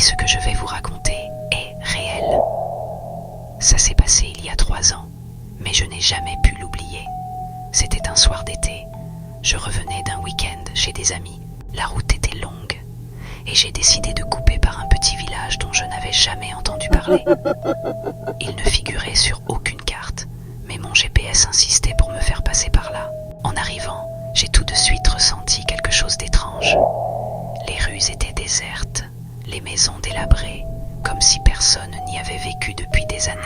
ce que je vais vous raconter est réel. Ça s'est passé il y a 3 ans, mais je n'ai jamais pu l'oublier. C'était un soir d'été. Je revenais d'un week-end chez des amis. La route était longue et j'ai décidé de couper par un petit village dont je n'avais jamais entendu parler. Il ne figurait sur aucune carte, mais mon GPS insistait pour me faire passer par là. En arrivant, j'ai tout de suite ressenti quelque chose d'étrange. Les rues étaient désertes, les maisons délabrées, comme si personne n'y avait vécu depuis des années.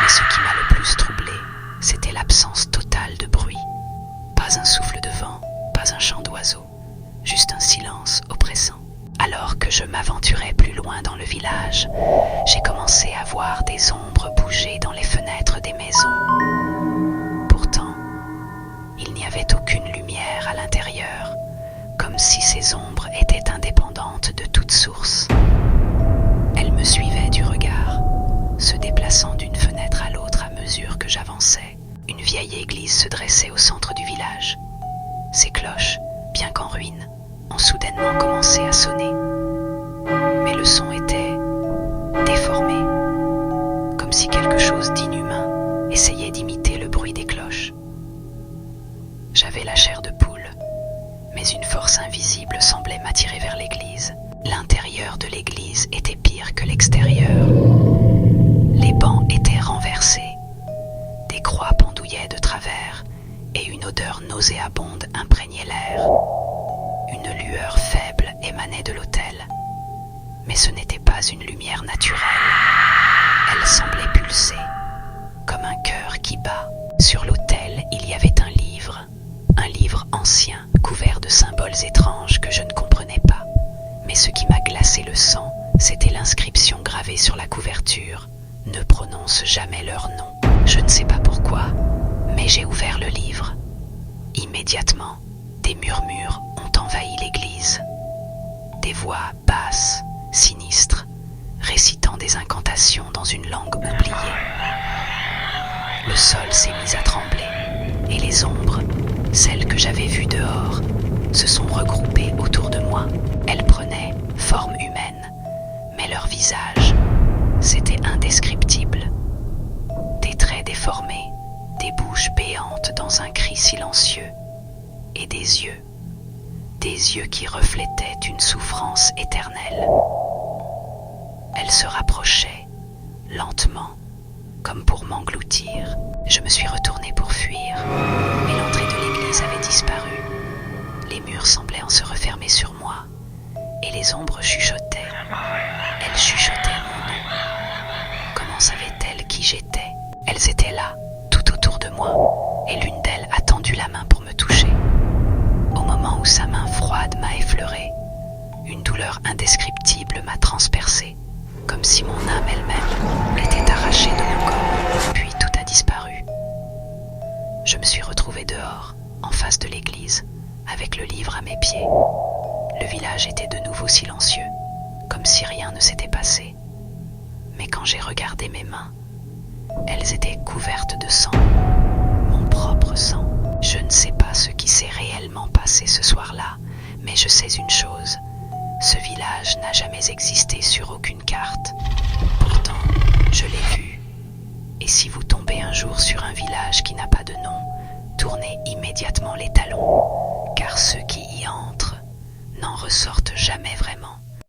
Mais ce qui m'a le plus troublé, c'était l'absence totale de bruit. Pas un souffle de vent, pas un chant d'oiseau, juste un silence oppressant. Alors que je m'aventurais plus loin dans le village, j'ai commencé à voir des ombres bouger dans les fenêtres des maisons. Pourtant, il n'y avait aucune lumière à l'intérieur, comme si ces ombres étaient indépendantes de toute source. Elles me suivaient du regard, se déplaçant d'une fenêtre à l'autre à mesure que j'avançais. Une vieille église se dressait au centre du village. Ses cloches, bien qu'en ruine, ont soudainement commencé à sonner. Mais le son était déformé, comme si quelque chose d'inhumain essayait d'imiter le bruit des cloches. J'avais la chair de poule, mais une force invisible semblait m'attirer vers l'église. L'intérieur de l'église était pire que l'extérieur. Les bancs étaient renversés, des croix pendouillaient de travers et une odeur nauséabonde imprégnait l'air. Une lueur faible émanait de l'autel, mais ce n'était pas une lumière naturelle. Elle semblait pulser, comme un cœur qui bat. Sur l'autel, il y avait un livre ancien, couvert de symboles étranges que je ne comprenais pas. Mais ce qui m'a glacé le sang, c'était l'inscription gravée sur la couverture. Ne prononce jamais leur nom. Je ne sais pas pourquoi, mais j'ai ouvert le livre. Immédiatement, des murmures ont envahi l'église. Des voix basses, sinistres, récitant des incantations dans une langue oubliée. Le sol s'est mis à trembler, et les ombres, celles que j'avais vues dehors, se sont regroupées autour de moi. Elles prenaient forme humaine, mais leur visage, c'était indescriptible. Des traits déformés, des bouches béantes dans un cri silencieux, et des yeux qui reflétaient une souffrance éternelle. Elles se rapprochaient, lentement, comme pour m'engloutir. Je me suis retourné pour fuir, mais l'entrée de l'église avait disparu. Les murs semblaient en se refermer sur moi, et les ombres chuchotaient. Elles chuchotaient mon nom. Comment savaient-elles qui j'étais? Elles étaient là, tout autour de moi, et l'une d'elles a tendu la main pour me toucher. Au moment où sa main froide m'a effleuré, une douleur indescriptible m'a transpercé, comme si mon âme elle-même était arrachée de mon corps, puis tout a disparu. Je me suis retrouvé dehors, en face de l'église, avec le livre à mes pieds. Le village était de nouveau silencieux, comme si rien ne s'était passé. Mais quand j'ai regardé mes mains, elles étaient couvertes de sang, mon propre sang. Je ne sais pas ce qui s'est réellement passé ce soir-là, mais je sais une chose. Ce village n'a jamais existé sur aucune carte. Pourtant, je l'ai vu. Et si vous tombez un jour sur un village qui n'a pas de nom, tournez immédiatement les talons, car ceux qui y entrent n'en ressortent jamais vraiment.